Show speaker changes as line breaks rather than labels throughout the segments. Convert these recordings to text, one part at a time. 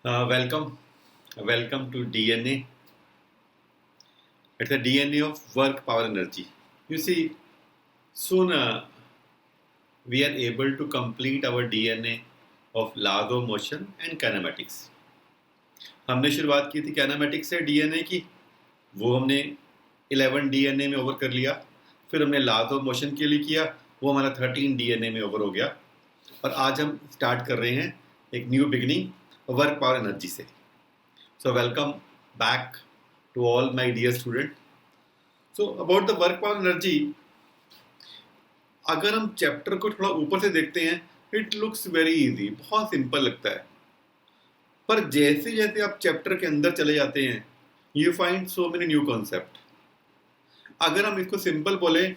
Welcome to DNA. It's the DNA of work, power, energy. You see, soon we are able to complete our DNA of laws of motion and kinematics. हमने शुरुआत की थी kinematics से DNA की, वो हमने 11 DNA में over कर लिया. फिर हमने laws of motion के लिए किया, वो हमारा 13 DNA में ओवर हो गया. और आज हम स्टार्ट कर रहे हैं एक new beginning work power energy से. So welcome back to all my dear student. So about the work power energy, अगर हम चैप्टर को थोड़ा ऊपर से देखते हैं, इट लुक्स वेरी इजी, बहुत सिंपल लगता है. पर जैसे जैसे आप चैप्टर के अंदर चले जाते हैं, you find so many new concept. अगर हम इसको सिंपल बोले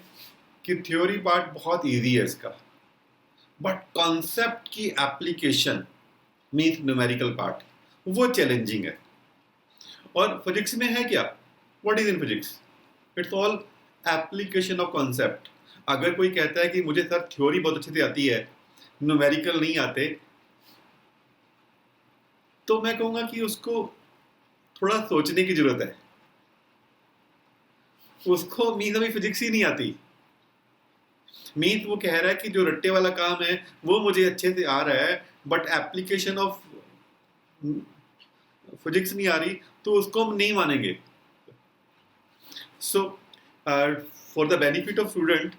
कि थ्योरी पार्ट बहुत इजी है इसका, बट कॉन्सेप्ट की एप्लीकेशन मीन्स न्यूमेरिकल पार्ट, वो चैलेंजिंग है. और फिजिक्स में है क्या? What is in physics? It's all application of concept. अगर कोई कहता है कि मुझे सर थ्योरी बहुत अच्छे से आती है, न्यूमेरिकल नहीं आते, तो मैं कहूंगा कि उसको थोड़ा सोचने की जरूरत है. उसको मीन्स अभी फिजिक्स ही नहीं आती. मीन्स वो कह रहा है कि जो रट्टे वाला काम है वो मुझे अच्छे से आ रहा है, बट एप्लीकेशन ऑफ फिजिक्स नहीं आ रही, तो उसको हम नहीं मानेंगे. So for the benefit of student,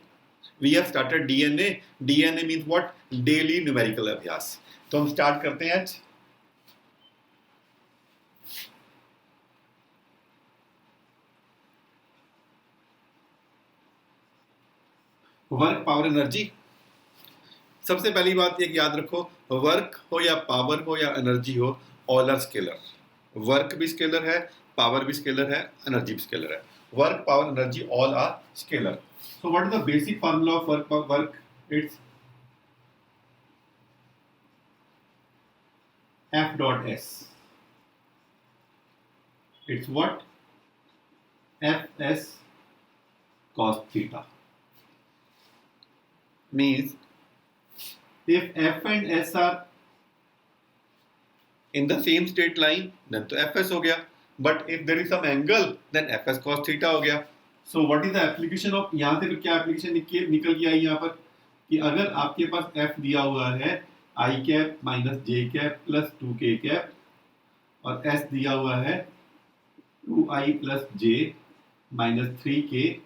we have started DNA. DNA means what? Daily numerical अभ्यास. तो हम स्टार्ट करते हैं आज. Work power energy. सबसे पहली बात एक याद रखो, वर्क हो या पावर हो या एनर्जी हो, ऑल आर स्केलर. वर्क भी स्केलर है, पावर भी स्केलर है, एनर्जी भी स्केलर है. Work, power, energy all are scalar. So what is the basic formula of work? It's F dot S. It's what? Fs cos theta. Means if F and S are in the same straight line, then तो Fs हो गया. But if there is some angle, then Fs cos theta हो गया. So what is the application of, यहाँ से फिर क्या application निकल के आई यहाँ पर, कि अगर आपके पास F दिया हुआ है I cap minus J cap plus 2K cap, और S दिया हुआ है 2I plus J minus 3K,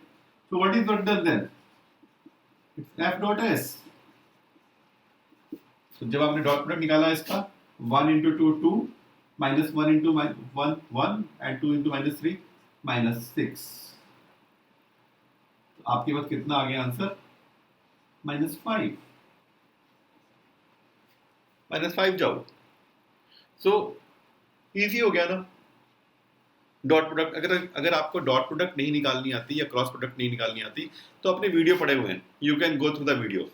so what is work done then? It's F dot S. तो जब आपने डॉट प्रोडक्ट निकाला इसका, 1 into 2 2, minus 1 into 1 1, and 2 into minus 3 minus 6. तो आपके पास कितना आ गया आंसर? -5. -5 जाओ. सो इजी हो गया ना. डॉट प्रोडक्ट, अगर आपको डॉट प्रोडक्ट नहीं निकालनी आती या क्रॉस प्रोडक्ट नहीं निकालनी आती, तो अपने वीडियो पड़े हुए हैं, you can go through the video.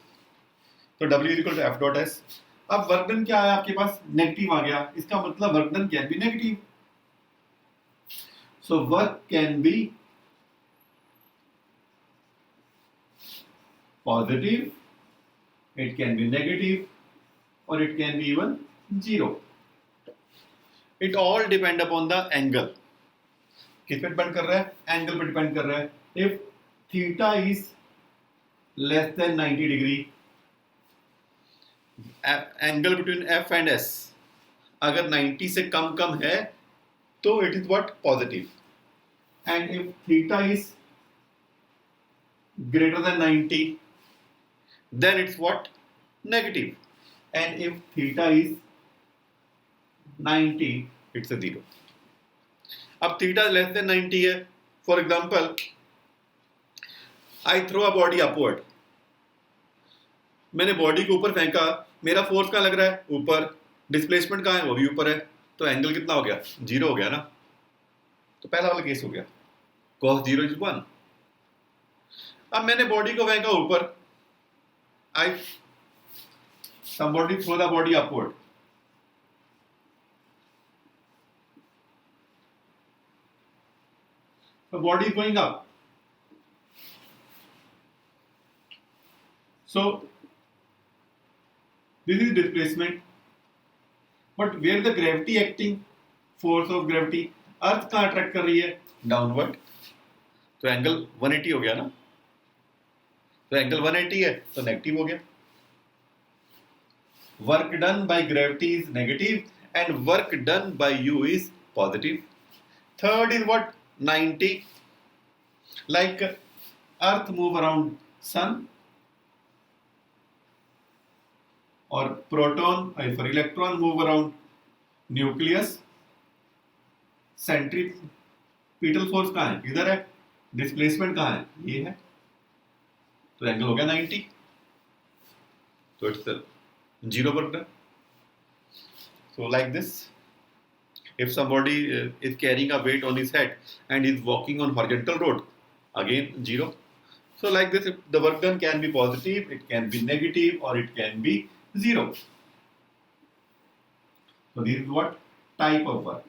तो W equal to F dot S. अब वर्क डन क्या है आपके पास? नेगेटिव आ गया. इसका मतलब work done can be negative. So work can be positive, it can be negative, और it can be even 0. It all depend upon the angle. किस पे डिपेंड कर रहा है? एंगल पे डिपेंड कर रहा है. If theta is less than 90 degree, angle between F and S अगर 90 से कम है, तो it is what? Positive. And if theta is greater than 90, then it's what? Negative. And if theta is 90, it's a 0. अब theta less than 90 है. For example, I throw a body upward. मैंने body को ऊपर फेंका, मेरा force कहाँ लग रहा है? ऊपर. डिस्प्लेसमेंट कहाँ है? वो भी ऊपर है. तो एंगल कितना हो गया? 0 हो गया ना. तो पहला वाला केस हो गया, cos 0 इज 1. अब मैंने बॉडी को फेंका ऊपर, आई somebody throw the body upward. The body is going up. So this is displacement. But where the gravity acting, force of gravity, earth कहाँ अट्रैक्ट कर रही है, डाउनवर्ड, तो एंगल 180 हो गया ना, तो एंगल 180 है तो नेगेटिव हो गया. Work done by gravity is negative and work done by you is positive. Third is what, 90. Like earth move around sun और proton sorry electron move around nucleus. Centripetal force कहाँ है, इधर है. Displacement कहाँ है, ये है. तो एंगल हो गया 90. तो it's zero work done. So like this, if somebody is carrying a weight on his head and is walking on horizontal road, again zero. So like this, if the work done can be positive, it can be negative, or it can be zero. So this is what type of work.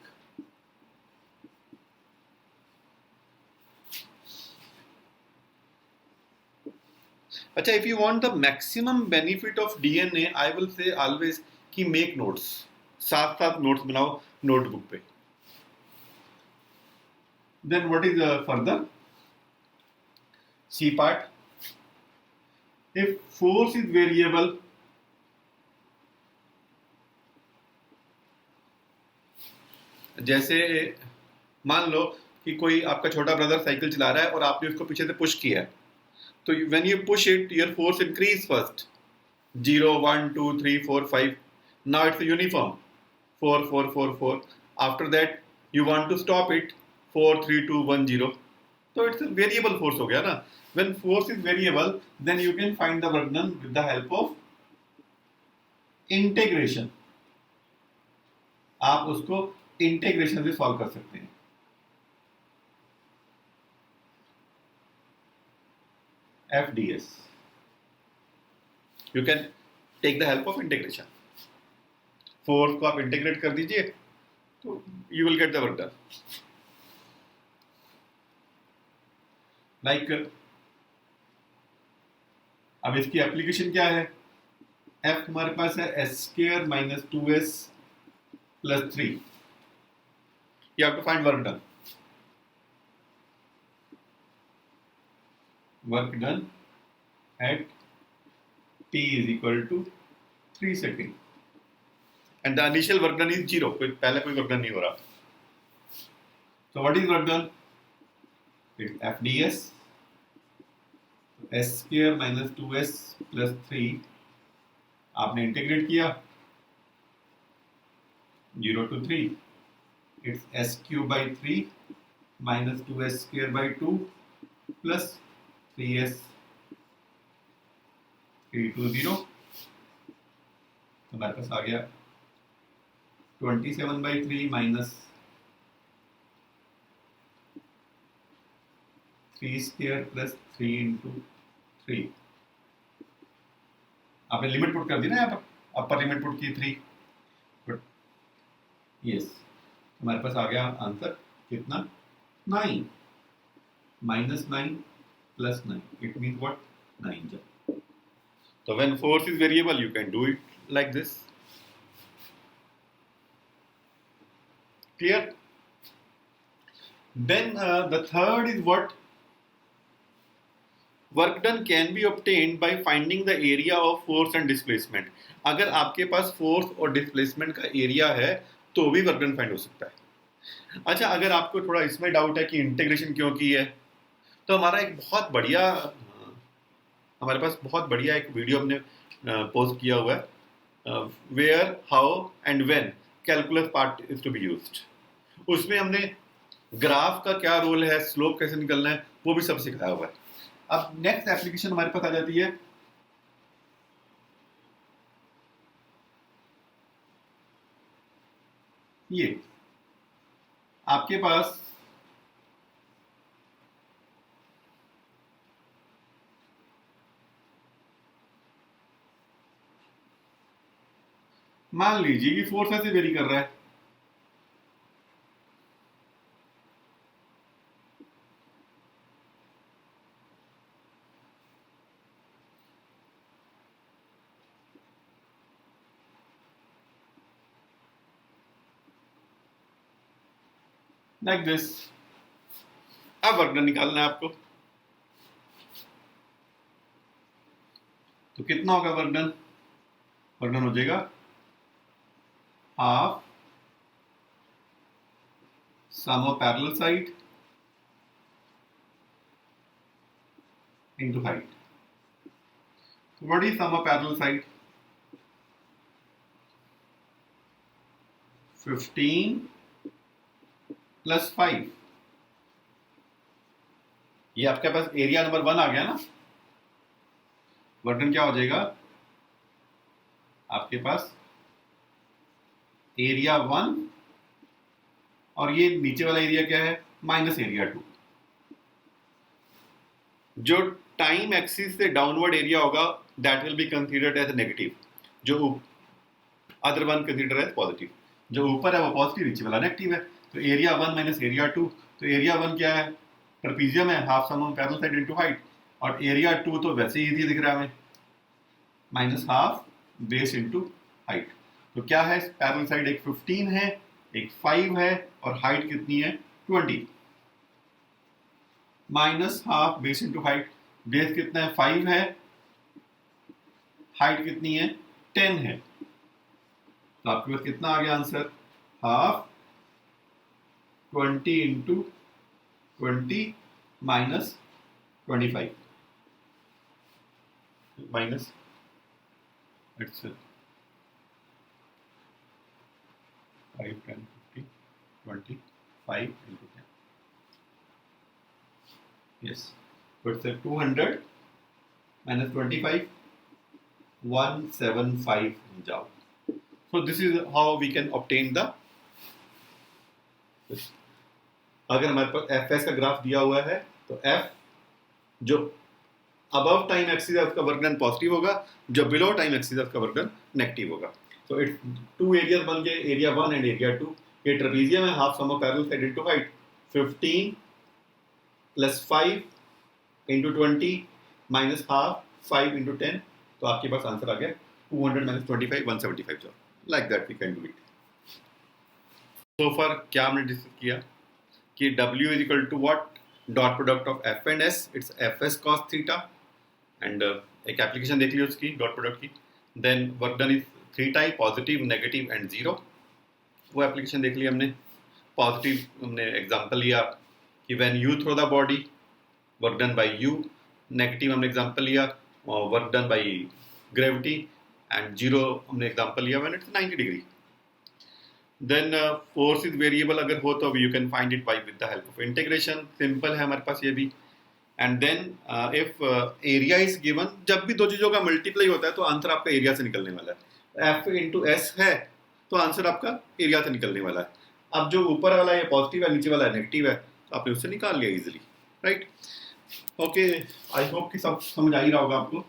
अच्छा, if you want the maximum benefit of DNA, I will say always कि make notes. साथ साथ notes बनाओ notebook पे. Then what is the further? C part. If force is variable, जैसे मान लो कि कोई आपका छोटा ब्रदर साइकिल चला रहा है और आपने उसको पीछे से पुश किया है, तो when you push it your force increase first 0 1 2 3 4 5. Now it's uniform 4 4 4 4. After that you want to stop it 4 3 2 1 0. तो इट्स वेरिएबल फोर्स हो गया ना. When force is variable then you can find the work done with the help of integration. आप उसको integration से solve कर सकते हैं. FDS you can take the help of integration. Force को आप इंटीग्रेट कर दीजिए तो you will get the work done. Like अब इसकी एप्लीकेशन क्या है, F हमारे पास है s² - 2s + 3. you have to find work done. Work done at t is equal to 3 seconds. And the initial work done is 0. पहले कोई work done नहीं हो रहा. So what is work done? It's FDS. s² - 2s + 3. आपने integrate किया 0 to 3. It's s³/3 - 2s²/2 plus 3s 3 to 0. हमारे पास आ गया 27/3 minus 3² plus 3 into 3. आपने लिमिट पुट कर दी ना, यहाँ पर अपर लिमिट पुट की 3. बट यस, हमारे पास आ गया आंसर कितना, 9. -9 plus 9. It means what, 9. So when force is variable, you can do it like this. Clear? Then the third is what? Work done can be obtained by finding the area of force and displacement. अगर आपके पास force और displacement का area है तो भी work done find हो सकता है. अच्छा, अगर आपको थोड़ा इसमें डाउट है कि इंटीग्रेशन क्यों की है, तो हमारा एक बहुत बढ़िया हमारे पास बहुत बढ़िया एक वीडियो हमने पोस्ट किया हुआ है, where how and when calculus part is to be used. उसमें हमने ग्राफ का क्या रोल है, स्लोप कैसे निकलना है, वो भी सब सिखाया हुआ है. अब नेक्स्ट एप्लीकेशन हमारे पास आ जाती है ये. आपके पास मान लीजिए कि फोर्स ऐसे वेरी कर रहा है, लाइक दिस। अब वर्क डन निकालना है आपको, तो कितना होगा वर्क डन? वर्क डन हो जाएगा half sum of parallel side into height. So what is sum of parallel side? 15 plus 5. ये आपके पास एरिया नंबर 1 आ गया ना। वर्क डन क्या हो जाएगा आपके पास? एरिया 1 और ये नीचे वाला एरिया क्या है? Minus area 2। जो टाइम एक्सिस से डाउनवर्ड एरिया होगा that will be considered as negative, जो other one consider as positive. जो ऊपर है वो पॉजिटिव, नीचे वाला नेगेटिव है। तो एरिया 1 माइनस एरिया 2, तो एरिया 1 क्या है? ट्रेपेजियम है, half sum of parallel side into height. और एरिया 2 तो वैसे ही इजी दिख रहा है हमें, minus half base into height. तो क्या है? पैरेलल साइड एक 15 है, एक 5 है, और हाइट कितनी है? 20। Minus half base into height. Base कितना है? 5 है, हाइट कितनी है? 10 है। तो आपके पास कितना आ गया answer? Half 20 into 20 minus 25 minus 5 10 50 25 into 10. Yes. So it's 200 minus 25, 175 joule. So this is how we can obtain the. अगर हमारे पास fs का ग्राफ दिया हुआ है तो f जो अबव टाइम एक्सिस है उसका वर्क डन पॉजिटिव होगा, जो बिलो टाइम एक्सिस है उसका वर्क डन नेगेटिव होगा। सो इट टू एरियाज बन गए, एरिया 1 एंड एरिया 2। ये ट्रेपेजियम है, half sum of parallel side into height. 15 plus 5 into 20 minus half 5 into 10, तो आपके पास आंसर आ गया 200 माइनस 25 175 जो like that we can do it. So far क्या हमने डिस्कस किया कि W is equal to what? Dot product of F and S, it's Fs cos theta. And एक application देख ली उसकी डॉट प्रोडक्ट की। Then work done is 3 type, positive, negative and zero. वो एप्लीकेशन देख ली हमने। पॉजिटिव हमने एग्जांपल लिया कि when you throw the body, work done by you. Negative हमने एग्जांपल लिया work done by gravity. And zero हमने एग्जांपल लिया when it's 90 degree. Then force is variable अगर हो तो you can find it by with the help of integration. Simple है हमारे पास ये भी। And then if area is given, जब भी दो चीजों का मल्टीप्लाई होता है तो आंसर आपका एरिया से निकलने वाला है। F इंटू एस है तो आंसर आपका एरिया से निकलने वाला है। अब जो ऊपर वाला है पॉजिटिव है, नीचे वाला है नेगेटिव है, तो आपने उससे निकाल लिया easily, right? Okay, I hope कि सब समझ आ ही रहा होगा आपको।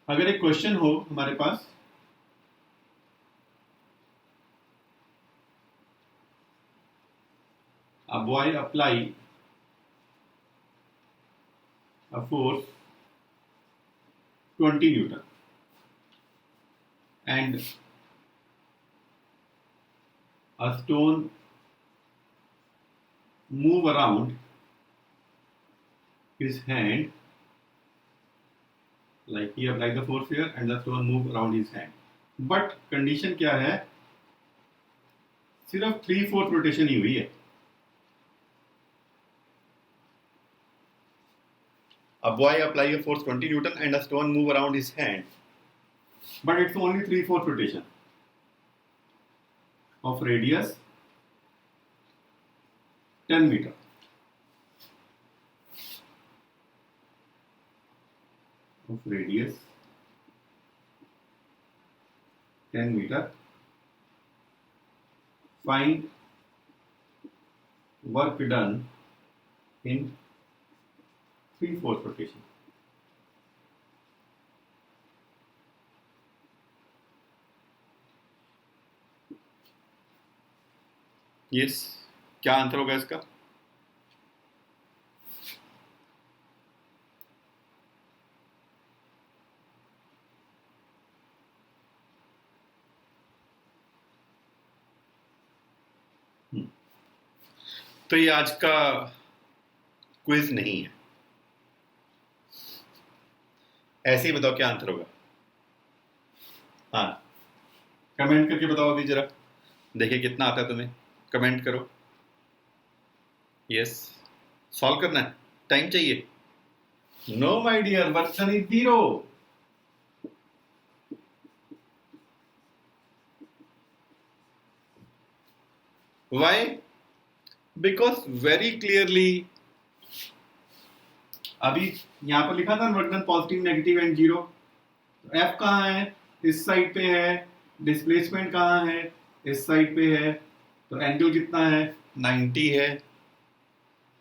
अगर एक क्वेश्चन हो हमारे पास, a boy apply a force 20 Newton and a stone move around his hand, like he applied the force here and the stone move around his hand, but condition क्या है? सिर्फ 3/4 रोटेशन ही हुई है। A boy apply a force 20 Newton and a stone move around his hand, but it's only 3/4 rotation of radius 10 meter. Of radius 10 meter. Find work done in 3/4 rotation. Yes, क्या answer होगा इसका? तो ये आज का quiz नहीं है, ऐसे ही बताओ क्या आंसर होगा। हाँ, कमेंट करके बताओ अभी जरा, देखिए कितना आता है तुम्हें, कमेंट करो। यस, सॉल्व करना है, टाइम चाहिए। No my dear, version is 0। Why? Because very clearly अभी यहां पर लिखा था work positive negative and 0। F कहाँ है? इस साइड पे है। डिस्प्लेसमेंट कहाँ है? इस साइड पे है। तो एंगल कितना है? 90 है।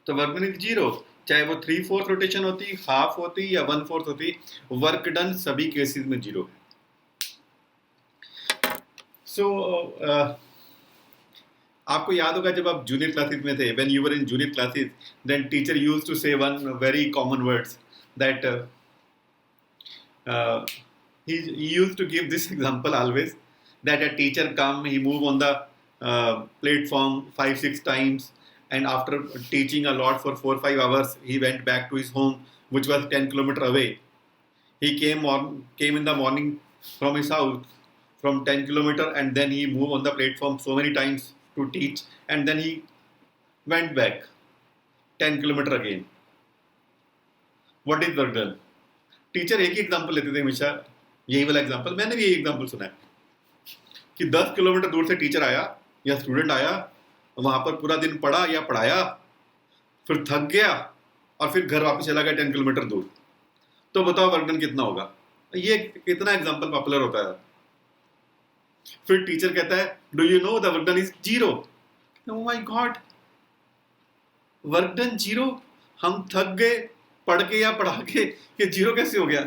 तो वर्क डन इज 0, चाहे वो 3/4 रोटेशन होती, हाफ होती या 1/4 होती, वर्क डन सभी केसेस में 0 है। सो आपको याद होगा जब आप जूनियर क्लासेस में थे, when you were in junior classes, then teacher used to say one very common words that he used to give this example always, that a teacher come, he move on the platform 5-6 times, and after teaching a lot for 4-5 hours, he went back to his home, which was 10 kilometer away. He came in the morning from his house from 10 kilometer, and then he moved on the platform so many times to teach, and then he went back 10 kilometer again. What is work done? Teacher एक ही example लेते थे हमेशा, यही वाला example, मैंने भी यही example सुना है कि 10 किलोमीटर दूर से टीचर आया या स्टूडेंट आया, वहां पर पूरा दिन पढ़ा या पढ़ाया, फिर थक गया और फिर घर वापस चला गया 10 किलोमीटर दूर। तो बताओ वर्क डन कितना होगा? ये कितना एग्जाम्पल पॉपुलर होता है। फिर टीचर कहता है, do you know the work done is 0। Oh my God, work done 0? हम थक गए पढ़ के या पढ़ा के, ये 0 कैसे हो गया?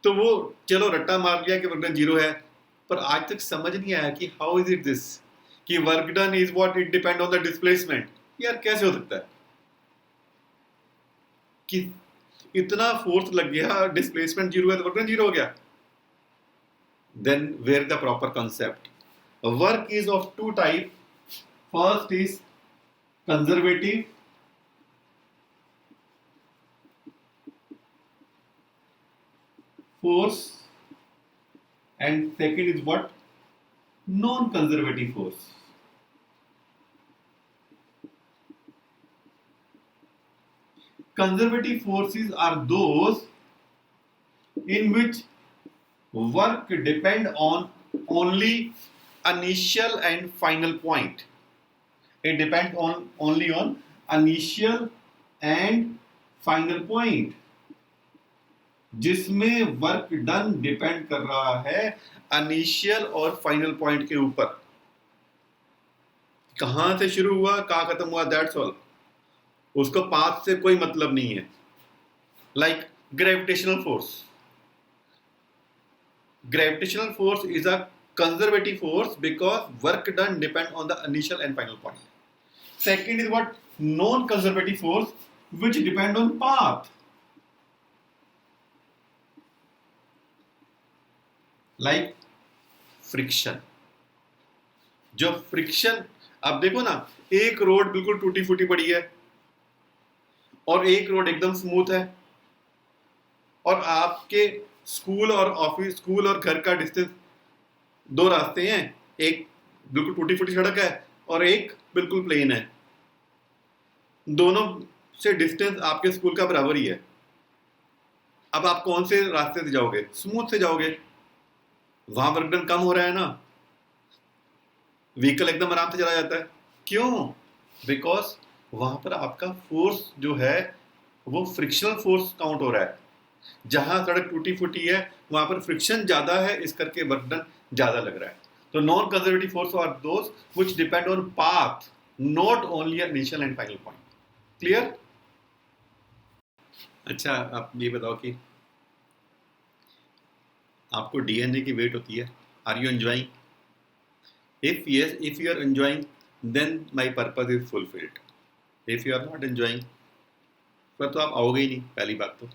तो वो चलो रट्टा मार लिया कि वर्क डन 0 है, पर आज तक समझ नहीं आया कि हाउ इज इट दिस, कि work done is what it depend on the displacement. यार कैसे हो सकता है कि इतना फोर्स लग गया, डिस्प्लेसमेंट 0 है तो वर्क डन 0 हो गया? Then where the proper concept? Work is of two type. First is conservative, force, and second is what? Non-conservative force. Conservative forces are those in which work depend on only initial and final point. It depends on only on initial and final point, जिसमें work done depend कर रहा है initial और final point के ऊपर। कहां से शुरू हुआ कहां खत्म हुआ, दैट्स ऑल। उसको पाथ से कोई मतलब नहीं है। Like gravitational force, gravitational force is a conservative force because work done depend on the initial and final point. Second is what? Non conservative force which depend on path, like friction. जो friction, अब देखो ना, एक road बिल्कुल टूटी फूटी पड़ी है और एक रोड एकदम स्मूथ है, और आपके स्कूल और ऑफिस, स्कूल और घर का डिस्टेंस, दो रास्ते हैं, एक बिल्कुल टूटी फूटी सड़क है और एक बिल्कुल प्लेन है। दोनों से डिस्टेंस आपके स्कूल का बराबर ही है। अब आप कौन से रास्ते से जाओगे? स्मूथ से जाओगे। वहां वर्क डन कम हो रहा है ना, व्हीकल एकदम आराम से चला जाता है। क्यों? बिकॉज वहां पर आपका फोर्स जो है वो फ्रिक्शनल फोर्स काउंट हो रहा है। जहां सड़क टूटी फूटी है वहां पर फ्रिक्शन ज्यादा है, इस करके वर्क डन ज्यादा लग रहा है। तो non conservative force are those which depend on path, not only initial and final point. Clear? अच्छा, आप ये बताओ कि आपको डीएनए की वेट होती है, are you enjoying? If yes, if you are enjoying, then my purpose is fulfilled. If you are not enjoying, फिर तो आप आओगे ही नहीं, पहली बात तो।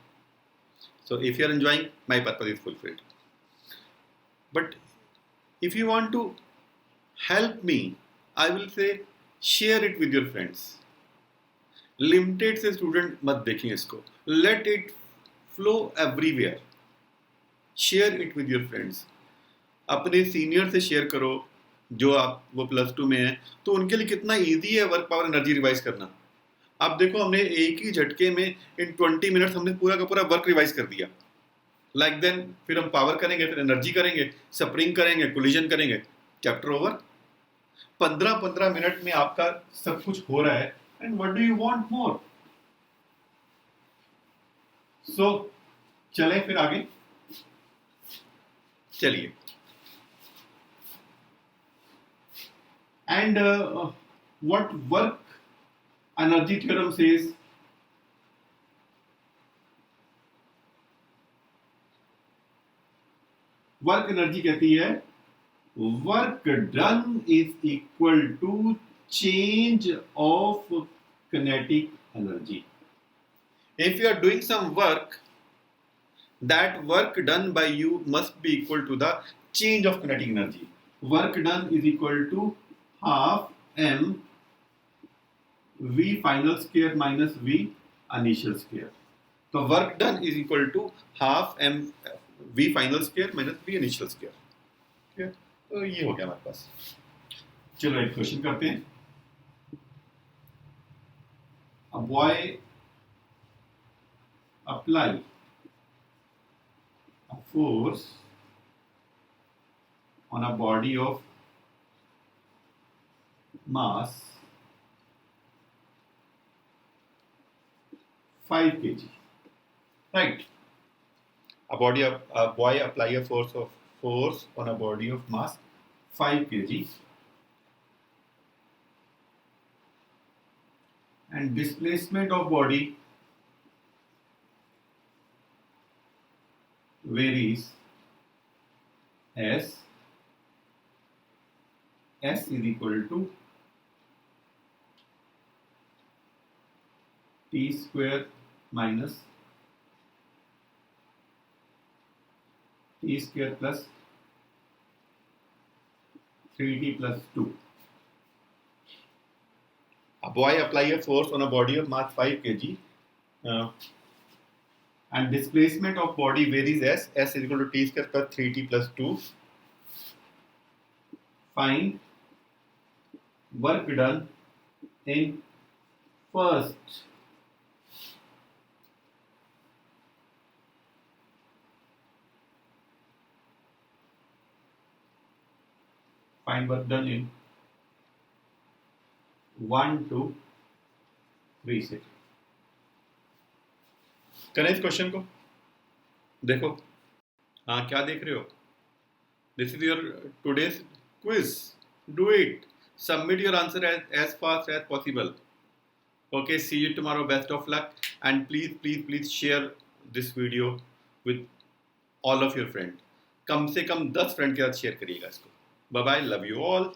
So if you are enjoying, my purpose is fulfilled. But if you want to help me, I will say share it with your friends. Limited से student मत देखें इसको, let it flow everywhere. Share it with your friends, अपने senior से share करो जो आप वो +2 में है, तो उनके लिए कितना ईजी है वर्क पावर एनर्जी रिवाइज करना। आप देखो हमने एक ही झटके में इन 20 मिनट्स हमने पूरा का पूरा वर्क रिवाइज कर दिया। लाइक देन फिर हम पावर करेंगे, फिर एनर्जी करेंगे, स्प्रिंग करेंगे, कोलिजन करेंगे, चैप्टर ओवर। 15-15 मिनट में आपका सब कुछ हो रहा है, and what do you want more. So चलें फिर आगे, चलिए। And what work energy theorem says, work energy कहती है work done is equal to change of kinetic energy. If you are doing some work, that work done by you must be equal to the change of kinetic energy. Work done is equal to half m v final square minus v initial square. So work done is equal to half m v final square minus v initial square. Okay? तो ये हो गया हमारे पास। चलो एक question करते हैं। A boy apply a force on a body of mass 5 kg. Right. A boy apply a force on a body of mass 5 kg. And displacement of body varies as S is equal to T square minus T square plus 3T plus 2. A boy apply a force on a body of mass 5 kg and displacement of body varies as S is equal to T square plus 3T plus 2. Find work done in first in 1 to 3 से। करें इस question को, देखो। हाँ, क्या देख रहे हो? This is your today's quiz, do it, submit your answer as fast as possible. Okay, see you tomorrow, best of luck, and please share this video with all of your friends. कम से कम 10 friend के साथ share करिएगा इसको। Bye bye, love you all.